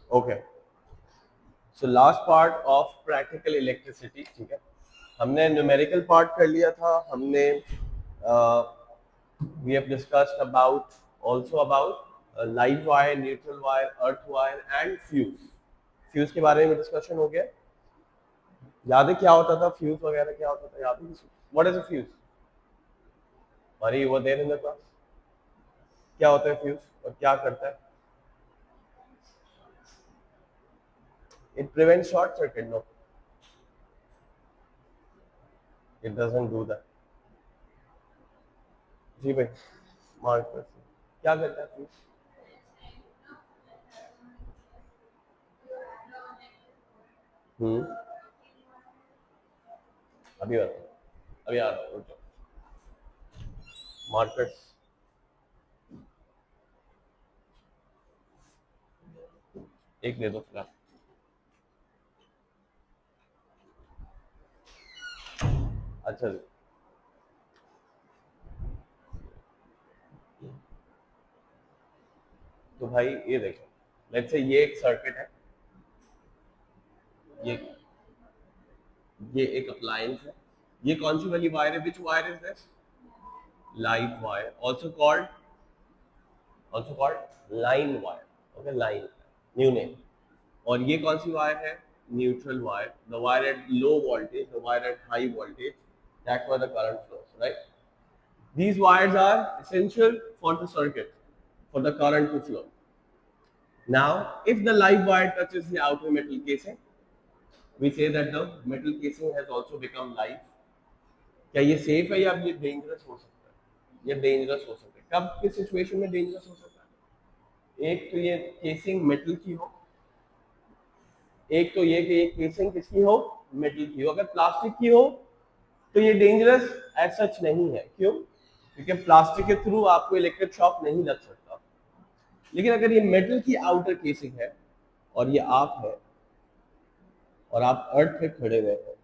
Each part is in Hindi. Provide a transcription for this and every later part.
Okay, so last part of practical electricity, ठीक है। हमने न्यूमेरिकल पार्ट कर लिया था, हमने we have discussed about also about live wire, neutral wire, earth wire and fuse. Fuse के बारे में डिस्कशन हो गया। याद है क्या होता था फ्यूज वगैरह, क्या होता था, याद है किसी? What is a fuse? हमारी वो देर इन द क्लास, क्या होता है फ्यूज और क्या करता है? It prevents short circuit. No, it doesn't do that. जी भाई, मार्क कर, क्या करता है फ्यूज? हम्म, अभी आता हूँ, अभी आ रहा हूँ। मार्कर्स, एक दे दो फिलहाल। अच्छा जी, तो भाई ये देखो, लेट्स से ये एक सर्किट है, ये ये एक अप्लायंस है। ये कौन सी वाली वायर है? Which wire is this? Light wire, also called line wire. Okay, line, new name. और ये कौन सी वायर है? Neutral wire, the wire at low voltage, the wire at high voltage, that's where the current flows, right? These wires are essential for the circuit, for the current to flow. Now, if the live wire touches the outer metal casing, we say that the metal casing has also become live. क्या ये सेफ है या ये डेंजरस हो सकता है? ये डेंजरस हो सकता है। कब किस सिचुएशन में डेंजरस हो सकता है? एक तो ये केसिंग मेटल की हो, एक तो ये कि ये केसिंग किसकी हो? मेटल की हो। अगर प्लास्टिक की हो तो ये डेंजरस एज सच नहीं है। क्यों? क्योंकि प्लास्टिक के थ्रू आपको इलेक्ट्रिक शॉक नहीं लग सकता। लेकिन अगर ये मेटल की आउटर केसिंग है और ये आप है और आप अर्थ पे खड़े हुए हैं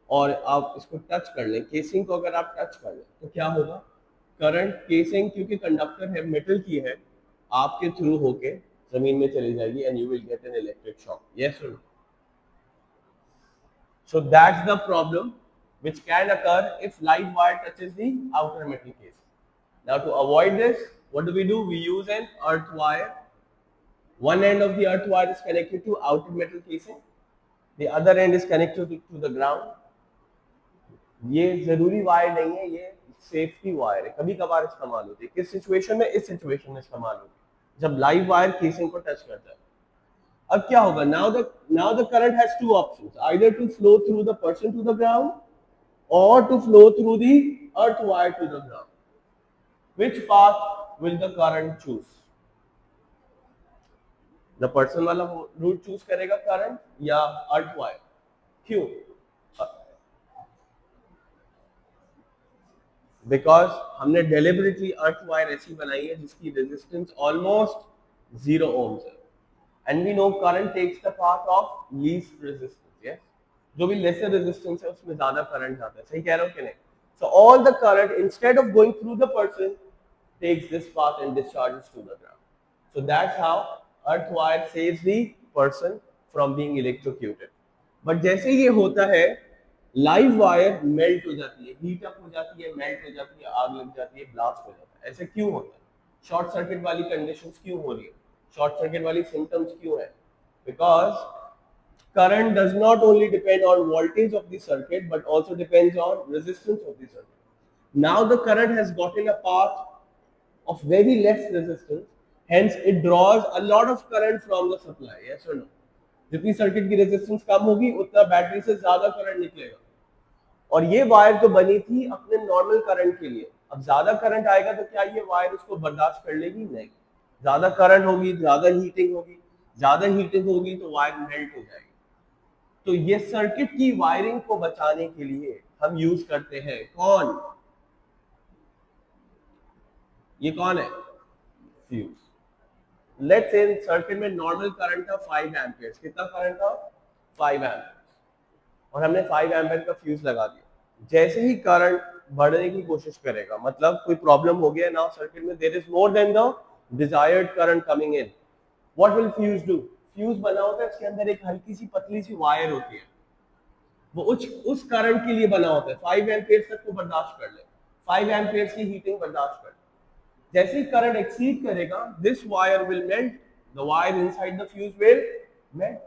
और आप इसको टच कर लें, केसिंग को अगर आप टच कर लें, तो क्या होगा? करंट, केसिंग क्योंकि कंडक्टर है, मेटल की है, आपके थ्रू होके जमीन में चली जाएगी and you will get an electric shock. Yes और no? So that's the problem which can occur if live wire touches the outer metal case. Now to avoid this, what do? We use an earth wire. One end of the earth wire is connected to outer metal casing. The other end is connected to the ground. ये जरूरी वायर नहीं है, ये सेफ्टी वायर है, कभी कभार इस्तेमाल होती है। किस सिचुएशन में? इस सिचुएशन में इस्तेमाल होती है जब लाइव वायर केसिंग को टच करता है। अब क्या होगा? now the current has two options, either to flow through the person to the ground or to flow through the earth wire to the ground. Which path will the current choose? The person वाला रूट चूज करेगा करंट या अर्थ वायर? क्यों? बिकॉज हमने डेलिबरेटली अर्थ वायर ऐसी बनाई है जिसकी रेजिस्टेंस ऑलमोस्ट 0 ohms है, and we know current takes the path of least resistance. Yes, जो भी लेसर रेजिस्टेंस है उसमें ज्यादा करंट जाता है। सही कह रहा हूं कि नहीं? So all the current instead of going through the person takes this path and discharges to the ground. So that's how earth wire saves the person from being electrocuted. But जैसे ये होता है, लाइव वायर मेल्ट हो जाती है, हीट अप हो जाती है, मेल्ट हो जाती है, आग लग जाती है, ब्लास्ट हो जाता है। ऐसे क्यों होता है? शॉर्ट सर्किट वाली कंडीशंस क्यों हो रही है? शॉर्ट सर्किट वाली सिम्टम्स क्यों है? Because current does not only depend on voltage of the circuit but also depends on resistance of the circuit. Now the current has gotten a path of very less resistance, hence it draws a lot of current from the supply. Yes or no? जितनी सर्किट की रेजिस्टेंस कम होगी उतना बैटरी से ज्यादा करंट निकलेगा। और ये वायर तो बनी थी अपने नॉर्मल करंट के लिए। अब ज्यादा करंट आएगा तो क्या ये वायर उसको बर्दाश्त कर लेगी? नहीं। ज्यादा करंट होगी, ज्यादा हीटिंग होगी, ज्यादा हीटिंग होगी तो वायर मेल्ट हो जाएगी। तो ये सर्किट की वायरिंग को बचाने के लिए हम यूज करते हैं कौन? ये कौन है? फ्यूज। लेट्स से सर्किट में नॉर्मल करंट था 5 एम्पियर्स। कितना करंट था? 5 एम्पियर्स। और हमने 5 एम्पियर का फ्यूज लगा दिया। जैसे ही करंट बढ़ने की कोशिश करेगा, मतलब कोई प्रॉब्लम हो गया, नाउ सर्किट में there is more than the desired current coming in, what will fuse do? Fuse बना होता है, इसके अंदर एक हल्की सी पतली सी वायर होती है, वो उस करंट के लिए बना होता है, 5 एम्पियर तक को बर्दाश्त कर ले, 5 एम्पियर की हीटिंग बर्दाश्त कर ले। जैसे ही करंट एक्सीड करेगा, this wire will melt, the wire inside the fuse will melt,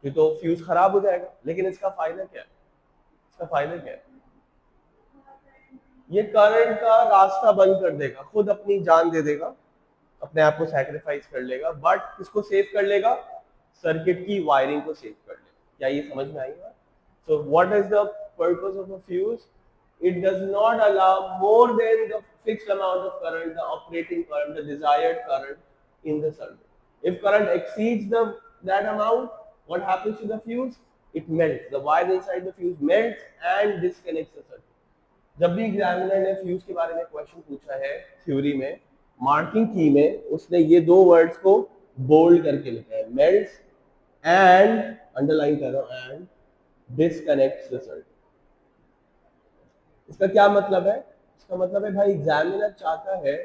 ये तो फ्यूज खराब हो जाएगा। लेकिन इसका फायदा क्या है? इसका फायदा क्या है? ये करंट का रास्ता बंद कर देगा, खुद अपनी जान दे देगा, अपने आप को सैक्रिफाइस कर लेगा, बट किसको सेव कर लेगा? सर्किट की वायरिंग को सेव कर लेगा। क्या ये समझ में आई बात? So what is the purpose of a fuse? It does not allow more than the fixed amount of current, the operating current, the desired current in the circuit. If current exceeds that amount, what happens to the fuse? It melts. The wire inside the fuse melts and disconnects the circuit. जब भी एग्जामिनर ने फ्यूज के बारे में क्वेश्चन पूछा है थ्योरी में, मार्किंग की में उसने ये दो वर्ड्स को बोल्ड करके लिखा है, मेल्ट्स एंड, अंडरलाइन कर रहा हूं, एंड डिस्कनेक्ट्स द सर्किट। इसका क्या मतलब है? इसका मतलब है भाई एग्जामिनर चाहता है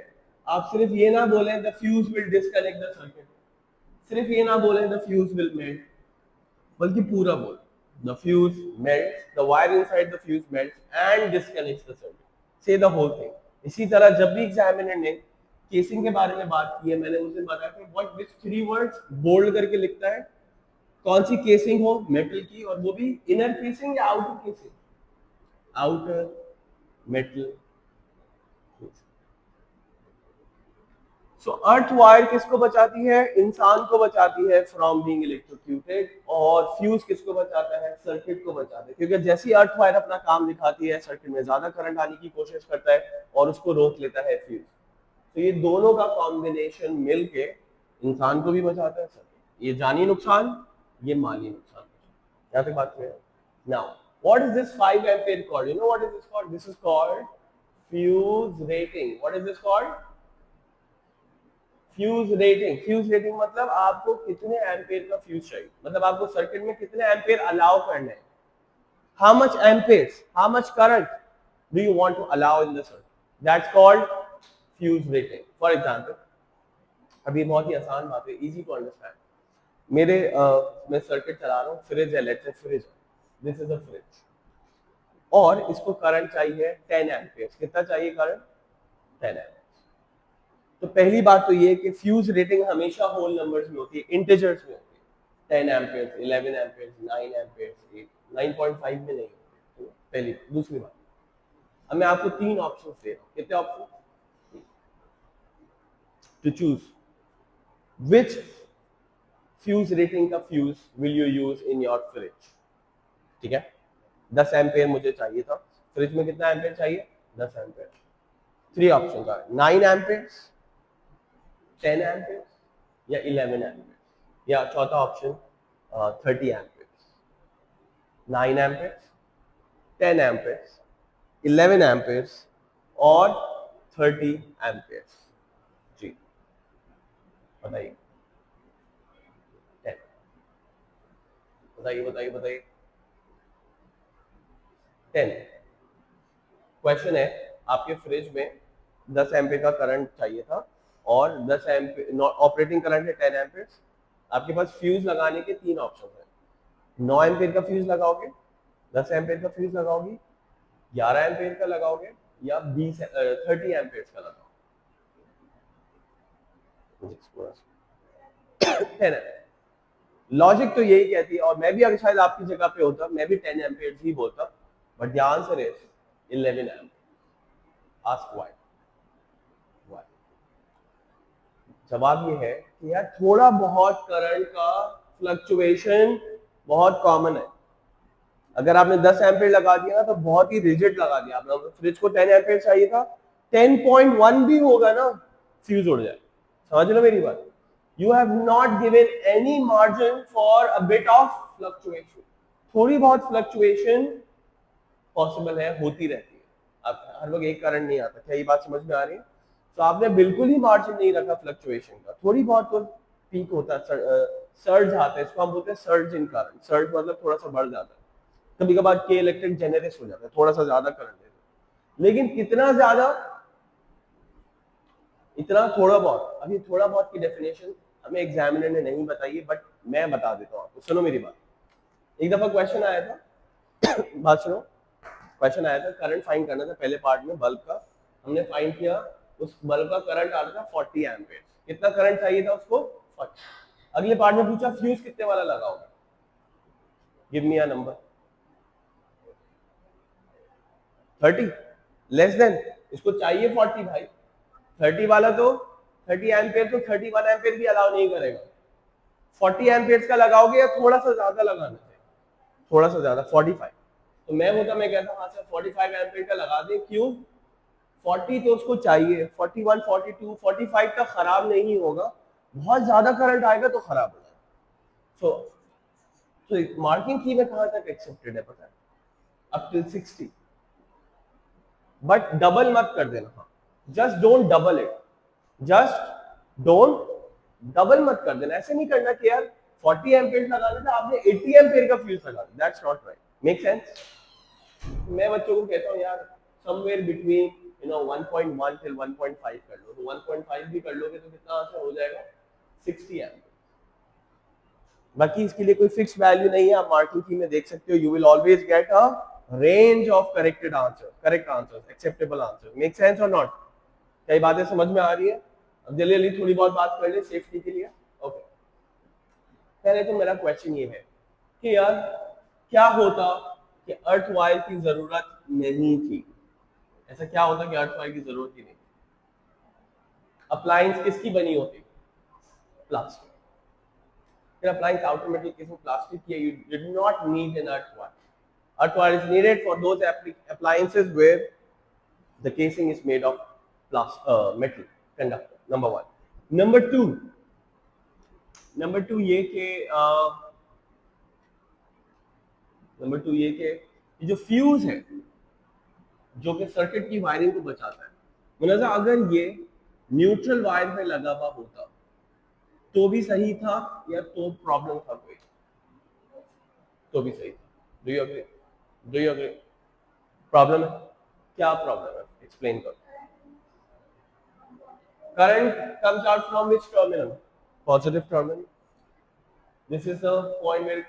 आप सिर्फ ये ना बोलें the fuse will disconnect the circuit, सिर्फ ये ना बोलें द फ्यूज विल मेल्ट, बल्कि पूरा बोल the fuse melts, the wire inside the fuse melts and disconnects the circuit, से द होल थिंग। इसी तरह जब भी एग्जामिनर ने केसिंग के बारे में बात की है, मैंने उस दिन बताया कि व्हाट विच 3 वर्ड्स बोल्ड करके लिखता है, कौन सी केसिंग हो मेटल की, और वो भी इनर केसिंग या आउटर केसिंग, आउटर मेटल। सो अर्थ वायर किसको बचाती है? इंसान को बचाती है फ्रॉम बीइंग इलेक्ट्रोक्यूटेड, और फ्यूज किसको बचाता है? सर्किट को बचाता है, क्योंकि जैसी अर्थ वायर अपना काम दिखाती है सर्किट में ज्यादा करंट आने की कोशिश करता है और उसको रोक लेता है फ्यूज। तो ये दोनों का कॉम्बिनेशन मिलके इंसान को भी बचाता है, सर्किट। ये जानी नुकसान, ये माली नुकसान। यहाँ तक बात clear? Now what is this 5 ampere called? You know what is this called? This is called fuse rating. What is this called? Fuse rating. Fuse rating मतलब आपको कितने एम्पेयर का फ्यूज चाहिए, मतलब आपको सर्किट में कितने एम्पेयर अलाउ करने हैं, how much amperes, how much current do you want to allow in the circuit, that's called fuse rating. For example, अभी बहुत ही आसान बात है, इजी टू अंडरस्टैंड। मैं सर्किट चला रहा हूँ, फ्रिज है, let's say fridge, this is a fridge, और इसको करंट चाहिए 10 एम्पेयर। कितना चाहिए करंट? 10 एम्पेयर। तो पहली बात तो ये कि फ्यूज रेटिंग हमेशा होल नंबर्स में होती है, इंटीजर्स में होती है, 10 एम्पियर्स, 11 एम्पियर्स, 9 एम्पियर्स, 9.5 में नहीं होती। तो पहली। दूसरी बात, अब मैं आपको 3 ऑप्शंस दे रहा हूँ। कितने option? To choose which fuse rating का fuse will you use in your fridge. ठीक है, 10 एम्पियर मुझे चाहिए था, फ्रिज में कितना एम्पियर चाहिए? 10 एम्पियर। 3 ऑप्शन का, 9 एम्पियर्स, 10 एम्पियर्स या 11 एम्पियर्स, या चौथा option 30 amperes. 9 amperes, 10 amperes, 11 amperes और 30 एम्पियर्स। जी बताइए, 10, बताइए बताइए बताइए। 10। क्वेश्चन है, आपके फ्रिज में 10 एम्पियर का करंट चाहिए था और 10 एम्पियर ऑपरेटिंग करंट है 10 एम्पियर्स। आपके पास फ्यूज लगाने के 3 ऑप्शन है। 9 एम्पियर का फ्यूज लगाओगे, 10 एम्पियर का फ्यूज लगाओगे, 11 एम्पियर का लगाओगे, या 30 एम्पियर का लगाओगे। लॉजिक तो यही कहती है, और मैं भी अगर शायद आपकी जगह पे होता मैं भी 10 एम्पियर ही बोलता, but the answer is 11 ampere. Ask why? जवाब ये है कि यार थोड़ा बहुत करंट का फ्लक्चुएशन बहुत कॉमन है। अगर आपने 10 एम्पियर लगा दिया ना तो बहुत ही रिजिड लगा दिया आपने, फ्रिज को 10 एम्पियर चाहिए था, 10.1 भी होगा ना फ्यूज उड़ जाए। समझ लो मेरी बात। You have not given any margin for a bit of fluctuation. थोड़ी बहुत फ्लक्चुएशन पॉसिबल है, होती रहती है। अब हर वक्त एक करंट नहीं आता। क्या ये बात समझ में आ रही है? तो आपने बिल्कुल ही मार्जिन नहीं रखा फ्लक्चुएशन का, थोड़ी बहुत तो पीक होता है, सर्ज आता है, इसको हम बोलते हैं सर्ज इन करंट। सर्ज मतलब थोड़ा सा बढ़ जाता है, कभी कभार के इलेक्ट्रिक जेनरेट हो जाता है, थोड़ा सा ज्यादा करंट देता है। लेकिन कितना ज्यादा? इतना थोड़ा बहुत। अभी थोड़ा बहुत की डेफिनेशन हमें एग्जामिनर ने नहीं बताई है, बट मैं बता देता हूँ आपको, सुनो मेरी बात। एक दफा क्वेश्चन आया था बात सुनो, क्वेश्चन आया था करंट फाइंड करना था पहले पार्ट में बल्ब का, हमने फाइंड किया, उस बल्ब का करंट आ रहा था 40 एम्पियर, कितना करंट चाहिए था उसको 40। अगले पार्ट में पूछा फ्यूज कितने वाला लगाओगे, give me a number. 30 less than, इसको चाहिए 40 भाई, 30 वाला तो 30 एम्पियर तो 31 एम्पियर भी अलाउ नहीं करेगा, 40 एम्पियर का लगाओगे या थोड़ा सा ज्यादा लगाना चाहिए, थोड़ा सा ज्यादा 45। तो मैं होता मैं कहता हाँ सर 45 एम्पियर का लगा दें, क्यों 40 तो उसको चाहिए, 41 42 45 तक खराब नहीं होगा, बहुत ज्यादा करंट आएगा तो खराब हो जाएगा। सो मार्किंग की में कहां तक एक्सेप्टेड है पता है, अप टिल 60, बट डबल मत कर देना, हाँ just don't double it, just don't double मत कर देना, ऐसे नहीं करना कि यार 40 एम्पियर लगाना था आपने 80 एम्पियर का फ्यूज लगा दिया, that's not right, make sense. मैं बच्चों को कहता हूँ यार समवेयर बिटवीन 1.1 till 1.5 कर लो, तो 1.5 भी कर लोगे तो कितना आंसर हो जाएगा 60 एम्पियर। बाकी इसके लिए कोई फिक्स वैल्यू नहीं है, आप मार्किंग की में देख सकते हो, you will always get a range of corrected answer, correct answer, acceptable answer, make sense or not. कई बातें समझ में आ रही है, अब जल्दी जल्दी थोड़ी बहुत बात कर ले सेफ्टी के लिए। ओके, पहले तो मेरा क्वेश्चन ये है कि यार क्या होता कि अर्थ वायर की जरूरत नहीं थी, ऐसा क्या होता कि अर्थ वायर की जरूरत ही नहीं, अप्लायंस किसकी बनी होती, प्लास्टिक, फिर appliance outer metal casing plastic की, you did not need an earth wire. Earth wire is needed for those appliances where the casing is made of metal conductor, number one. Number two ये कि ये जो फ्यूज है जो कि सर्किट की वायरिंग को बचाता है, मुनाजा अगर ये न्यूट्रल वायर में लगा हुआ होता तो भी सही था या तो प्रॉब्लम था कोई, तो भी सही था, do you agree, do you agree, problem है, क्या प्रॉब्लम है एक्सप्लेन करो। Current comes out from which terminal, positive terminal, this is the point where,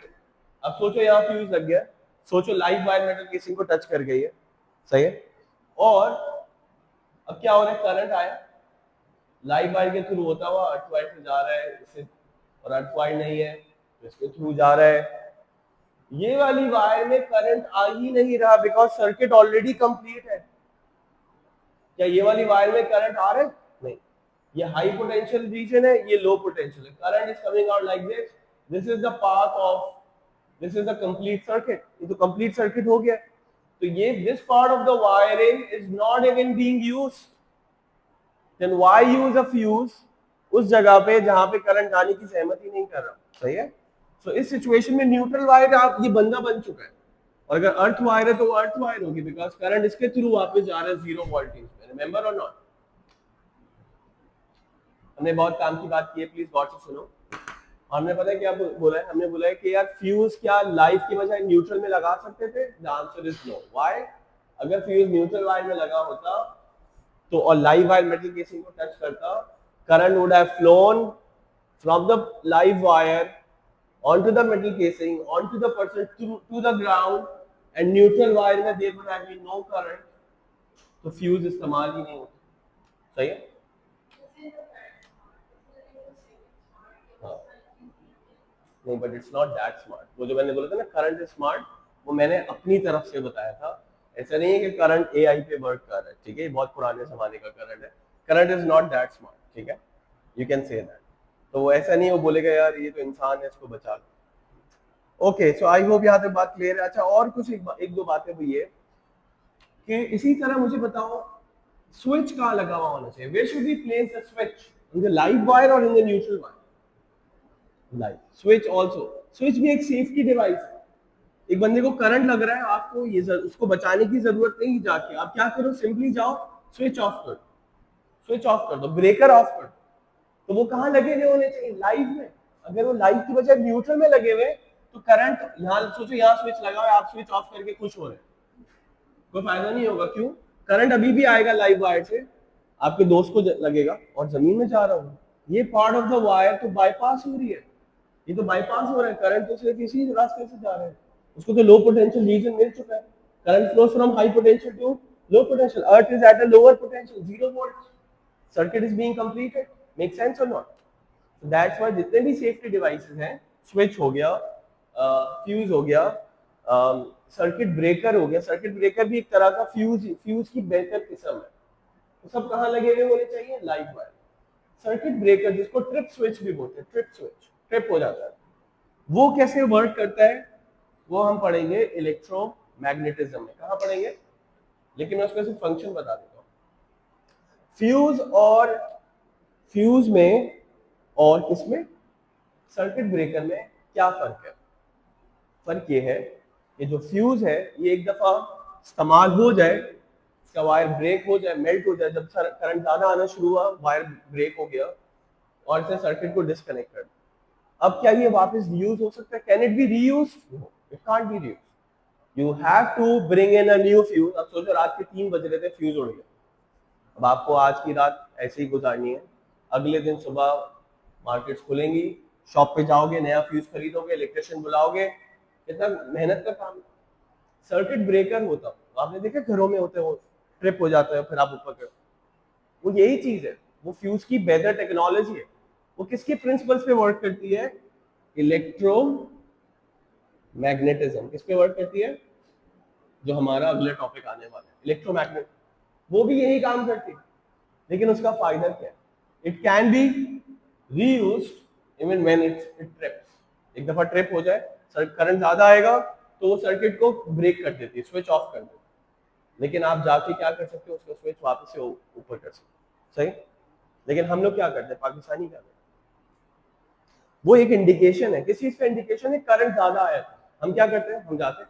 अब सोचो यहाँ फ्यूज लग गया, सोचो लाइव वायर मेटल केसिंग को टच कर गई है, सही है, और अब क्या हो रहा है, करंट आया लाइव वायर के थ्रू होता हुआ अर्थ वायर से जा रहा है इससे, और अर्थ वायर नहीं है तो इसके थ्रू जा रहा है, ये वाली वायर में करंट आ ही नहीं रहा बिकॉज सर्किट ऑलरेडी कंप्लीट है। क्या ये वाली वायर में करंट आ रहा है, नहीं, ये हाई पोटेंशियल रीजन है, ये लो पोटेंशियल है, current is coming out like this, this is the path of, this is the complete circuit, ये तो कंप्लीट सर्किट हो गया, तो ये this part of the wiring is not even being used, then why use a fuse उस जगह पे जहां पे करंट आने की सहमति नहीं कर रहा, सही है। तो इस सिचुएशन में न्यूट्रल वायर आप ये बंदा बन चुका है, और अगर अर्थ वायर है तो वो अर्थ वायर होगी बिकॉज करंट इसके थ्रू वापस जा रहा है 0 वोल्टेज में, रिमेंबर और नॉट। हमने बहुत काम की बात की है, प्लीज गौर से सुनो। हमने पता है क्या बोला है, हमने बोला है कि यार फ्यूज क्या लाइव की बजाय न्यूट्रल में लगा सकते थे, the answer is no, why, अगर फ्यूज न्यूट्रल वायर में लगा होता तो और लाइव वायर मेटल केसिंग को टच करता, current would have flown from the live wire onto the metal casing, onto the person to the ground, and neutral wire में there would have been no current, तो फ्यूज इस्तेमाल ही नहीं होता, सही है। हाँ नहीं, but it's not that smart, वो जो मैंने बोला था ना करंट इज स्मार्ट, वो मैंने अपनी तरफ से बताया था, ऐसा नहीं है कि करंट एआई पे वर्क कर रहा है, ठीक है, ये बहुत पुराने जमाने का करंट है, current is not that smart, ठीक है, यू कैन से दैट, तो वो ऐसा नहीं, वो बोलेगा यार ये तो इंसान है इसको बचा लो। ओके, सो आई होप यहाँ तक बात क्लियर है। अच्छा, और कुछ एक दो बातें वो ये कि इसी तरह मुझे बताओ स्विच कहाँ लगा हुआ होना चाहिए, where should be place the switch, in the live wire और in the neutral wire, live switch also, switch भी एक सेफ्टी डिवाइस है, एक बंदे को करंट लग रहा है, आपको ये उसको बचाने की जरूरत नहीं, जाके आप क्या करो, सिंपली जाओ स्विच ऑफ कर, स्विच ऑफ कर दो, ब्रेकर ऑफ कर, तो वो कहाँ लगे हुए होने चाहिए, लाइव में। अगर वो लाइव की बजाय न्यूट्रल में लगे हुए तो करंट, यहाँ सोचो यहाँ स्विच लगा हुआ है, आप स्विच ऑफ करके खुश हो रहे हैं, कोई फायदा नहीं होगा, क्यों, करंट अभी भी आएगा लाइव वायर से, आपके दोस्त को लगेगा और जमीन में जा रहा होगा, ये पार्ट ऑफ द वायर तो बाईपास हो रही है, ये तो बाईपास हो रहा है, करंट तो सिर्फ इसी रास्ते से जा रहा है, उसको तो लो पोटेंशियल रीजन मिल चुका है। Current flows from high potential to low potential, earth is at a lower potential, 0 volt, circuit is being completed. Make sense or not? That's why जितने भी सेफ्टी डिवाइसेस हैं, स्विच हो गया, फ्यूज हो गया, सर्किट ब्रेकर हो गया, सर्किट ब्रेकर भी एक तरह का फ्यूज की बेहतर किस्म है, तो सब कहाँ लगे हुए होने चाहिए? Live wire. सर्किट ब्रेकर जिसको ट्रिप स्विच भी बोलते हैं, ट्रिप स्विच, ट्रिप हो जाता है, वो कैसे वर्क करता है वो हम पढ़ेंगे इलेक्ट्रोमैग्नेटिज्म में। कहाँ पढ़ेंगे? लेकिन मैं उसका सिर्फ फंक्शन बता देता हूँ। फ्यूज में और किसमें, सर्किट ब्रेकर में क्या फर्क है? फर्क ये है कि जो फ्यूज है ये एक दफा इस्तेमाल हो जाए, इसका वायर ब्रेक हो जाए, मेल्ट हो जाए, जब करंट ज्यादा आना शुरू हुआ, वायर ब्रेक हो गया और इसे सर्किट को डिस्कनेक्ट कर, अब क्या ये वापस रीयूज हो सकता है? Can it be reuse? No, it can't be reuse. You have to bring in a new fuse. अब सोचो रात के 3 बज रहे थे, फ्यूज उड़ गया, अब आपको आज की रात ऐसे ही गुजारनी है, अगले दिन सुबह मार्केट्स खुलेंगी, शॉप पे जाओगे, नया फ्यूज खरीदोगे, इलेक्ट्रिशियन बुलाओगे, कितना मेहनत का काम है। सर्किट ब्रेकर होता है, आपने देखा घरों में होते हैं, वो ट्रिप हो जाता है, फिर आप ऊपर कर, वो यही चीज है, वो फ्यूज की बेहतर टेक्नोलॉजी है। वो किसके प्रिंसिपल्स पे वर्क करती है? इलेक्ट्रोमैग्नेटिज्म। किस पे वर्क करती है? जो हमारा अगला टॉपिक आने वाला है, इलेक्ट्रोमैग्नेट, वो भी यही काम करती है। लेकिन उसका फायदा क्या है? It can be reused even when it trips. एक दफा ट्रिप हो जाए, करंट ज्यादा आएगा तो वो सर्किट को ब्रेक कर देती है, स्विच ऑफ कर देती है, लेकिन आप जाके क्या कर सकते हो? उसको स्विच वापस से ऊपर कर सकते हो। सही? लेकिन हम लोग क्या करते हैं, पाकिस्तानी क्या करते हैं, वो एक इंडिकेशन है, किस चीज का इंडिकेशन है? करंट ज्यादा आया था, हम क्या करते हैं? हम जाते हैं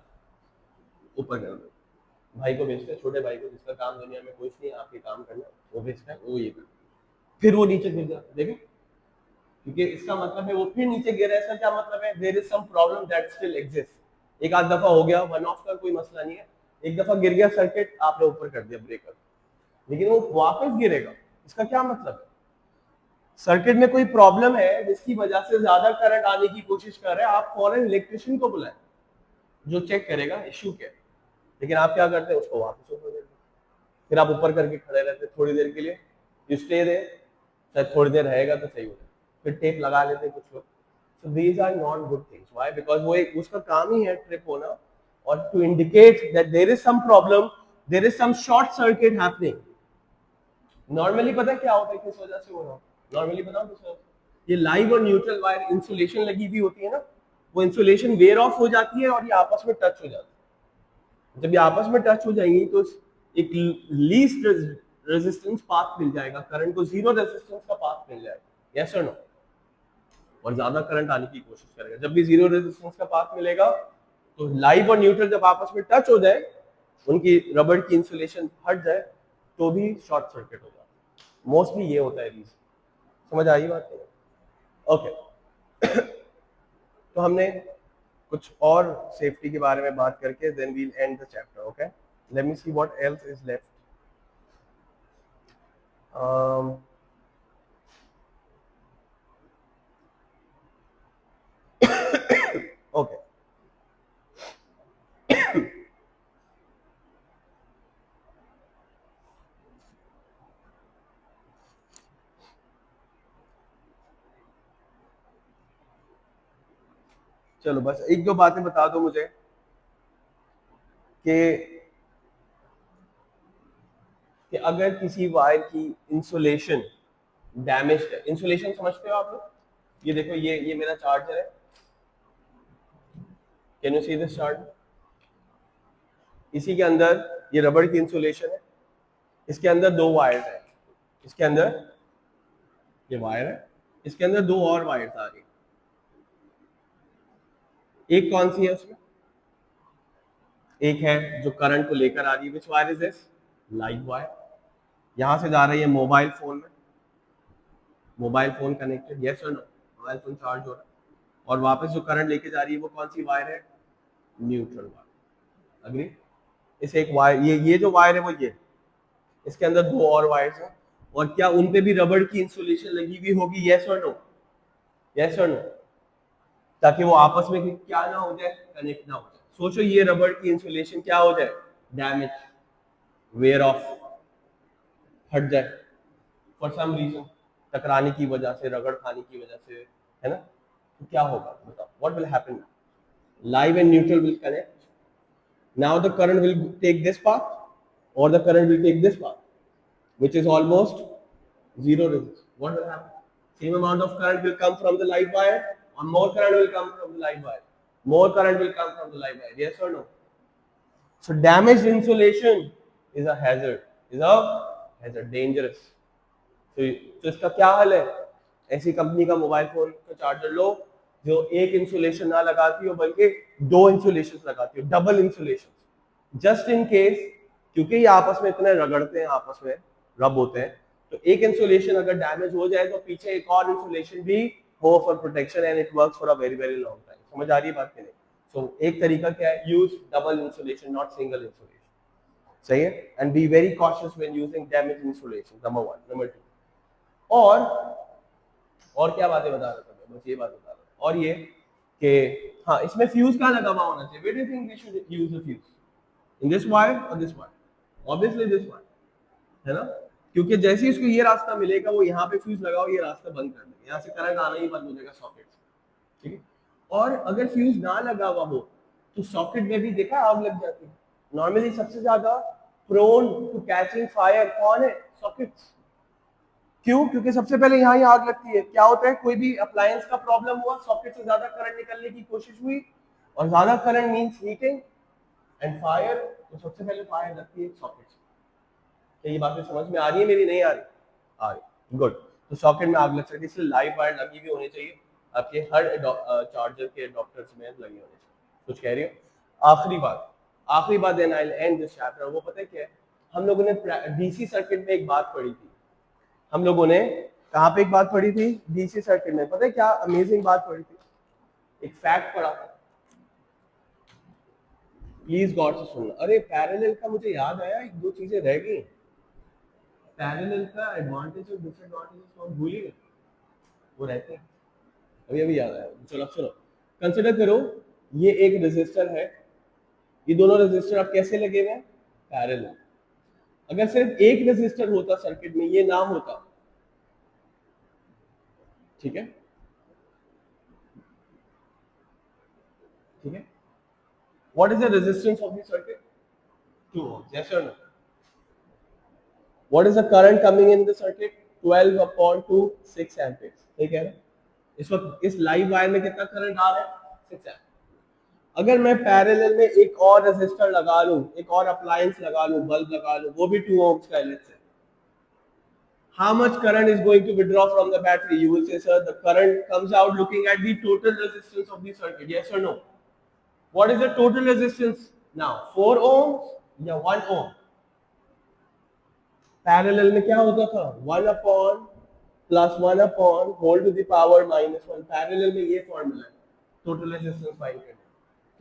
ऊपर कर देते, भाई को भेजते हैं, छोटे भाई को, जिसका काम दुनिया में कुछ नहीं, आपके काम करना, वो भेजता है, वो ये करता है, फिर वो नीचे गिर जाता है। देखो, क्योंकि इसका मतलब है वो फिर नीचे गिर रहा है, इसका क्या मतलब है? There is some problem that still exist. एक आध दफा हो गया, वन ऑफ का कोई मसला नहीं है, एक दफा गिर गया सर्किट, आपने ऊपर कर दिया ब्रेकर, लेकिन वो वापस गिरेगा, इसका क्या मतलब है? सर्किट में कोई प्रॉब्लम है जिसकी वजह से ज्यादा करंट आने की कोशिश कर रहे हैं, आप फॉरन इलेक्ट्रिशियन को बुलाएं जो चेक करेगा इश्यू क्या है। लेकिन आप क्या करते हैं? उसको वापस ऊपर कर देते, फिर आप ऊपर करके खड़े रहते थोड़ी देर के लिए, यू स्टे देयर, शायद थोड़ी देर रहेगा तो सही हो जाए, फिर टेप लगा लेते हैं कुछ लोग। So these are not good things. Why? Because वो एक उसका काम ही है ट्रिप होना, और to indicate that there is some problem, there is some short circuit happening. Normally पता है क्या होता है, किस वजह से हो रहा है? नॉर्मली बताओ किस वजह से? ये लाइव और न्यूट्रल वायर इंसुलेशन लगी हुई होती है ना, वो इंसुलेशन वेयर ऑफ हो जाती है और ये आपस में टच हो जाती है। जब ये आपस में टच हो जाएंगी तो एक लीस्ट रेजिस्टेंस पाथ मिल जाएगा, करंट को जीरो रेजिस्टेंस का पाथ मिल जाएगा। यस और नो? और ज्यादा करंट आने की कोशिश करेगा। जब भी जीरो रेजिस्टेंस का पाथ मिलेगा तो लाइव और न्यूट्रल जब आपस में टच हो जाए, उनकी रबड़ की इंसुलेशन हट जाए, तो भी शॉर्ट सर्किट हो जाता है। मोस्टली ये होता है रीजन। समझ आई बात? ओके। तो हमने कुछ और सेफ्टी के बारे में बात करके then we'll end the chapter. Okay, let me see what else is left. Okay, चलो बस एक दो बातें बता दो मुझे कि अगर किसी वायर की इंसुलेशन डैमेज है, इंसुलेशन समझते हो आप लोग? ये देखो, ये मेरा चार्जर है, can you see this charger? इसी के अंदर ये रबड़ की इंसुलेशन है, इसके अंदर दो वायर है, इसके अंदर ये वायर है, इसके अंदर दो और वायर्स आ रही, एक कौन सी है उसमें? एक है जो करंट को लेकर आ रही है, which wire is this? Live wire. यहां से जा रही है मोबाइल फोन में, मोबाइल फोन कनेक्टेड, यस और नो? मोबाइल फोन चार्ज हो रहा है, और वापस जो करंट लेके जा रही है वो कौन सी वायर है? Neutral wire. अग्री? इस एक वायर, ये जो वायर है वो ये, इसके अंदर दो और वायर्स हैं, और क्या उन पे भी रबड़ की इंसुलेशन लगी हुई होगी? यस और नो? यस और नो? ताकि वो आपस में क्या ना हो जाए, कनेक्ट ना हो जाए। सोचो ये रबड़ की इंसुलेशन क्या हो जाए, डैमेज, वेयर ऑफ, हट जाए फॉर सम रीजन, टकराने की वजह से, रगड़ खाने की वजह से, है ना, तो क्या होगा बताओ, what will happen? Live and neutral will connect. Now the current will take this path, or the current will take this path, which is almost zero resistance. What will happen? Same amount of current will come from the live wire, or more current will come from the live wire. More current will come from the live wire. Yes or no? So damaged insulation is a hazard. Is a hazard, dangerous. तो इसका क्या हल है? ऐसी कंपनी का मोबाइल फोन का चार्जर लो जो एक इंसुलेशन ना लगाती हो बल्कि दो इंसुलेशन लगाती हो, double insulation, just in case, क्योंकि ये आपस में इतने रगड़ते हैं, आपस में रब होते हैं, तो एक इंसुलेशन अगर डैमेज हो जाए तो पीछे एक और इंसुलेशन भी हो for protection, and it works for a very very long time. समझ आ रही है बात की नहीं? सो एक तरीका क्या है, use double insulation, not single insulation. सही है? And be very cautious when using damage insulation, number 1। Number 2, और क्या बातें बता रहा था मैं, बस ये बात बता रहा था, और ये कि हाँ, इसमें फ्यूज कहाँ लगा हुआ होना चाहिए? Where do you think we should use the fuse? In this wire or this wire? Obviously this wire, है ना, क्योंकि जैसे ही उसको ये रास्ता मिलेगा वो यहाँ पे फ्यूज लगाओ, ये रास्ता बंद कर देगा, यहाँ से करंट आना ही बंद हो जाएगा सॉकेट से। ठीक है? और अगर फ्यूज ना लगा हुआ हो तो सॉकेट में भी देखा आग लग जाती है। नॉर्मली सबसे ज्यादा प्रोन टू कैचिंग फायर कौन है? सॉकेट्स। क्यों? क्योंकि सबसे पहले यहाँ ही आग लगती है। क्या होता है, कोई भी अप्लायंस का प्रॉब्लम हुआ, सॉकेट से ज्यादा करंट निकलने की कोशिश हुई, और ज्यादा current means heating and fire, तो सबसे पहले फायर लगती है सॉकेट से। क्या ये बातें समझ में आ रही है मेरी? नहीं आ रही? आ रही, गुड। तो सॉकेट में आग लग सकती है, इसलिए लाइव वायर लगी भी होनी चाहिए आपके हर चार्जर के अडॉप्टर्स में, लगी होनी चाहिए। कुछ कह रही हो? आखिरी बात then I will end this chapter. वो पता है क्या है, हम लोगों ने डीसी सर्किट में एक बात पढ़ी थी, हम लोगों ने कहाँ पे एक बात पढ़ी थी? डीसी सर्किट में। पता है क्या अमेजिंग बात पढ़ी थी? एक फैक्ट पढ़ा था, प्लीज गौर से सुनना। अरे पैरेलल का मुझे याद आया, एक दो चीजें रह गई। पैरेलल का एडवांटेज और डिसएडवांटेज भूल ही गए, वो रहते हैं, अभी अभी याद आया। चलो अब सुनो, कंसिडर करो ये एक रेजिस्टर है, ये दोनों रेजिस्टर अब कैसे लगे हुए हैं? पैरेलल। अगर सिर्फ एक रेजिस्टर होता सर्किट में, ये ना होता, ठीक है, ठीक है, what is the resistance of the circuit? 2 ohms, yes or no? What is the current coming in the circuit? 12 upon 2, 6 amperes। ठीक है ना? इस वक्त इस लाइव वायर में कितना करंट आ रहा है? 6 एम्पीयर। अगर मैं पैरेलल में एक और रेजिस्टर लगा लूं, एक और अप्लायंस लगा लूं, बल्ब लगा लूं, वो भी 2 ohms का है, लेट्स से, how much current is going to withdraw from the battery? You will say, sir, the current comes out looking at the total resistance of the circuit, yes or no? What is the total resistance now? 4 ohms या 1 ohm? पैरेलल में क्या होता था? 1 upon plus 1 upon whole to the power -1। Parallel में ये फॉर्मूला है टोटल रेजिस्टेंस फाइंड करने।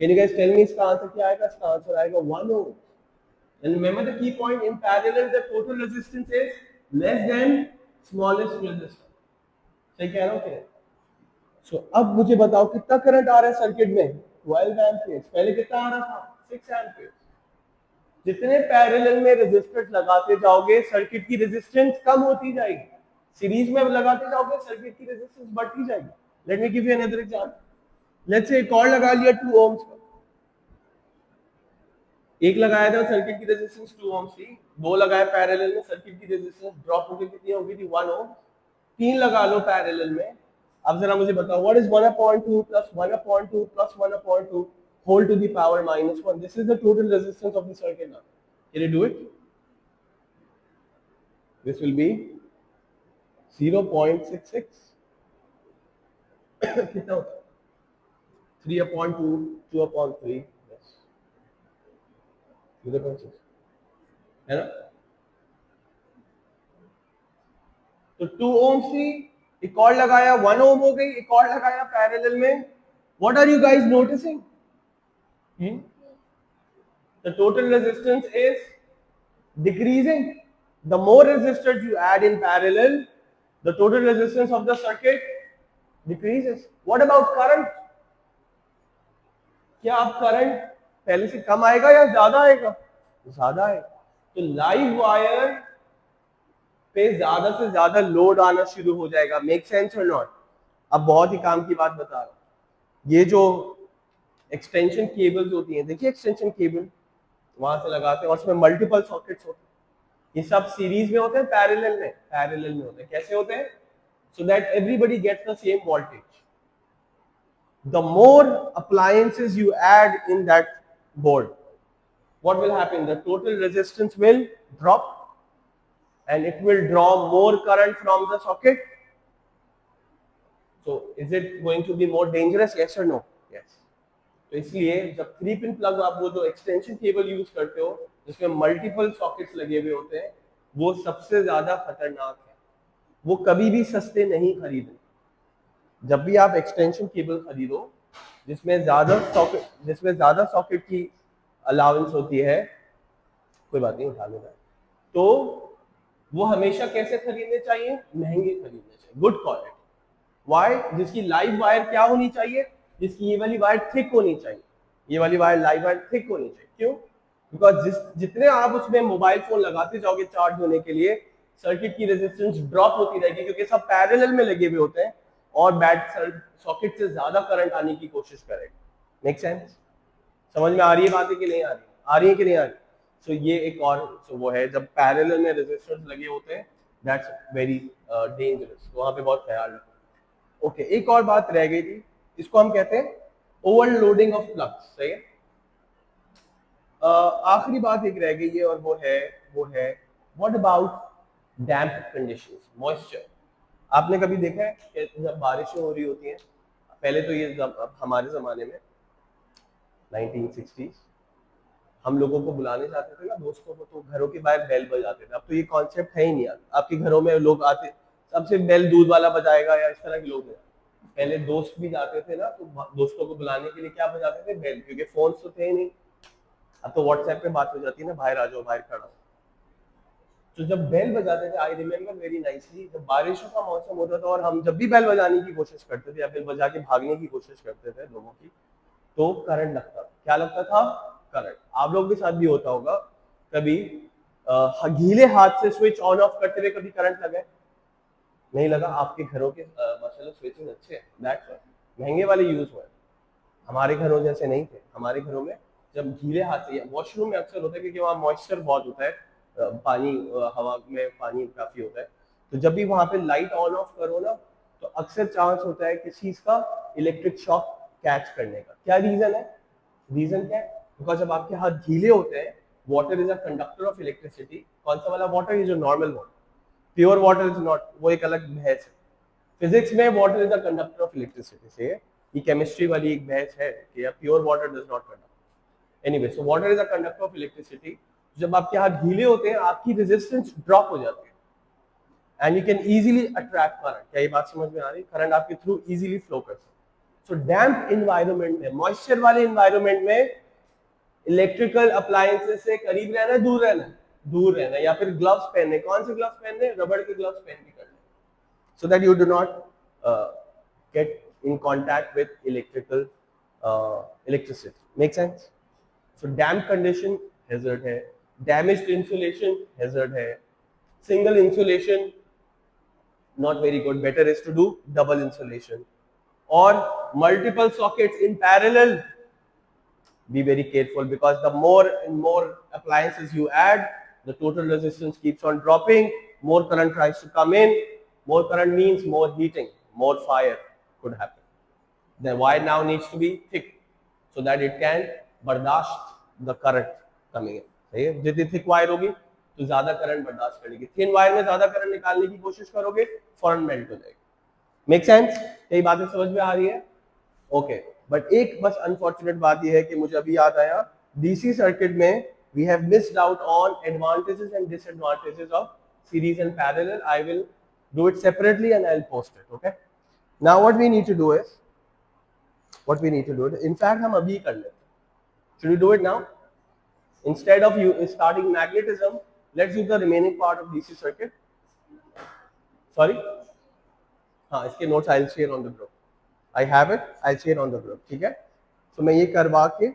Can you guys tell me इसका आंसर क्या आएगा? इसका आंसर आएगा 1 ohm। And remember the key point, in parallel the total resistance is less than smallest resistance। सही कह रहा हूँ क्या? सो अब मुझे बताओ कितना करंट आ रहा है सर्किट में? 12 एम्पियर्स। पहले कितना आ रहा था? 6 एम्पियर्स। जितने पैरेलल में रेजिस्टर्स लगाते जाओगे सर्किट की रेजिस्टेंस कम होती जाएगी, सीरीज में लगाते जाओगे सर्किट की रेजिस्टेंस बढ़ती जाएगी। Let me give you another example. Let's say एक और लगा लिया 2 ohms का, एक लगाया था सर्किट की रेजिस्टेंस 2 ohms थी, दो लगाया पैरेलल में, सर्किट की रेजिस्टेंस ड्रॉप होकर कितनी हो गई थी? 1 ohm। तीन लगा लो पैरेलल में। अब जरा मुझे बताओ, what is 1/2 plus 1/2 plus 1/2 whole to the power -1? This is the total resistance of the circuit now. Can you do it? This will be 0.66। कितना होता है? 3/2, 2/3, yes, 0.6, है ना? तो 2 ohms थी, एक और लगाया 1 ohm हो गई, एक और लगाया पैरेलल में। What are you guys noticing? The total resistance is decreasing. The more resistors you add in parallel, the total resistance of the circuit decreases. What about current? क्या अब करंट पहले से कम आएगा या ज्यादा आएगा? ज्यादा आएगा। तो लाइव वायर पे ज्यादा से ज्यादा लोड आना शुरू हो जाएगा। Make sense or not? अब बहुत ही काम की बात बता रहा हूं। ये जो एक्सटेंशन केबल्स होती हैं, देखिए एक्सटेंशन केबल वहां से लगाते हैं और उसमें मल्टीपल सॉकेट्स होते हैं। ये सब सीरीज में होते हैं, पैरेलल में होते हैं। कैसे होते हैं? So that everybody gets the same voltage. The more appliances you add in that board, what will happen? The total resistance will drop and it will draw more current from the socket. So is it going to be more dangerous? Yes or no? Yes. तो इसलिए जब 3 पिन प्लग आप वो जो एक्सटेंशन केबल यूज करते हो जिसमें मल्टीपल सॉकेट्स लगे हुए होते हैं, वो सबसे ज्यादा खतरनाक है। वो कभी भी सस्ते नहीं खरीदे। जब भी आप एक्सटेंशन केबल खरीदो जिसमें ज्यादा सॉकेट की अलाउंस होती है, कोई बात नहीं, उठा लेना, तो वो हमेशा कैसे खरीदने चाहिए? महंगे खरीदने चाहिए, गुड क्वालिटी। वाई? जिसकी लाइव वायर क्या होनी चाहिए? जिसकी ये वाली वायर थिक होनी चाहिए। ये वाली वायर लाइव वायर थिक होनी चाहिए। क्यों? बिकॉज जितने आप उसमें मोबाइल फोन लगाते जाओगे चार्ज होने के लिए, सर्किट की रेजिस्टेंस ड्रॉप होती रहेगी क्योंकि सब पैरेलल में लगे हुए होते हैं और सॉकेट से ज्यादा करंट आने की कोशिश करेगा। Make sense? समझ में आ रही है बातें कि नहीं आ रही? आ रही है कि नहीं आ रही? सो ये एक और वो है, जब पैरेलल में रेजिस्टर्स लगे होते हैं, दैट्स वेरी डेंजरस। तो वहां पे बहुत ख्याल रखो। ओके, एक और बात रह गई थी, इसको हम कहते हैं ओवरलोडिंग ऑफ फ्लक्स। सही है? आखिरी बात एक रह गई है और वो है what about damp conditions, moisture. आपने कभी देखा है कि जब बारिशें हो रही होती हैं, पहले तो ये हमारे जमाने में 1960s हम लोगों को बुलाने जाते थे ना दोस्तों को, तो घरों के बाहर बेल बजाते थे। अब तो ये कॉन्सेप्ट है ही नहीं। आपके घरों में लोग आते, सबसे बेल दूध वाला बजाएगा या इस तरह के लोग हैं। पहले दोस्त भी जाते थे ना, तो दोस्तों को बुलाने के लिए क्या बजाते थे? बेल, क्योंकि फोन तो थे ही नहीं। अब तो व्हाट्सएप पे बात हो जाती है ना, बाहर आ जाओ, बाहर खड़ा हो। तो जब बेल बजाते थे, आई रिमेम्बर वेरी नाइसली, जब बारिशों का मौसम होता था और हम जब भी बेल बजाने की कोशिश करते थे या बेल बजा के भागने की कोशिश करते थे लोगों की, तो करंट लगता था। क्या लगता था? करंट। आप लोग के साथ भी होता होगा कभी गीले हाथ से स्विच ऑन ऑफ करते हुए कभी करंट लगा? नहीं लगा? आपके घरों के माशाल्लाह स्विचेस अच्छे हैं, दैट्स व्हाई महंगे वाले यूज हुए। हमारे घरों जैसे नहीं थे। हमारे घरों में जब गीले हाथ से, वॉशरूम में अक्सर होता है क्योंकि वहाँ मॉइस्चर बहुत होता है, पानी हवा में पानी काफी होता है, तो जब भी वहां पे लाइट ऑन ऑफ करो ना, तो अक्सर चांस होता है किसी चीज का इलेक्ट्रिक शॉक कैच करने का। क्या रीजन है? रीजन क्या है? बिकॉज जब आपके हाथ गीले होते हैं, water is a conductor of electricity. कौन सा वाला वाटर? ये जो normal water, pure water is not, वो एक अलग बहस है। फिजिक्स में water is a conductor of electricity से, ये केमिस्ट्री वाली एक बहस है कि pure water does not conduct. Anyway, so water is a conductor of electricity. जब आपके हाथ गीले होते हैं, आपकी रेजिस्टेंस ड्रॉप हो जाती है and you can easily attract current. क्या ये बात समझ में आ रही? करंट आपके थ्रू इजीली फ्लो कर सकता है। सो डैम्प इन्वायरमेंट में, मॉइस्चर वाले इन्वायरमेंट में, इलेक्ट्रिकल अप्लायंसेस से करीब रहना, दूर रहना? दूर रहना। या फिर ग्लव्स पहनने। कौन से ग्लव्स पहनने? रबड़ के ग्लव्स पहन के करने, so that you do not get in contact with electricity. Make sense? So damp condition hazard है, damaged insulation hazard है, single insulation not very good, better is to do double insulation, or multiple sockets in parallel. Be very careful because the more and more appliances you add, the total resistance keeps on dropping, more current tries to come in. More current means more heating, more fire could happen. The wire now needs to be thick so that it can bardasht the current coming in. सही है? जितनी थिक वायर होगी तो ज्यादा करंट बर्दाश्त करेगी। थिन वायर में ज्यादा करंट निकालने की कोशिश करोगे, फौरन मेल्ट हो जाएगी। Make sense? यही बातें समझ में आ रही है? ओके, बट एक बस अनफॉर्चुनेट बात यह है कि मुझे अभी याद आया, डीसी सर्किट में we have missed out on advantages and disadvantages of series and parallel. I will do it separately and I'll post it. Okay, now what we need to do is, in fact हम अभी कर लेते हैं. Should we do it now? Instead of you starting magnetism, let's do the remaining part of DC circuit. Sorry, हाँ, इसके notes I'll share on the group. I have it, I'll share on the group. ठीक है? तो मैं ये करवा के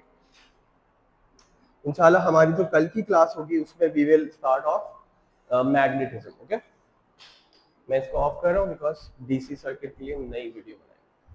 इंशाल्लाह हमारी जो कल की क्लास होगी उसमें we will start off magnetism. Okay, मैं इसको ऑफ कर रहा हूँ बिकॉज डीसी सर्किट के लिए नई वीडियो बनाई।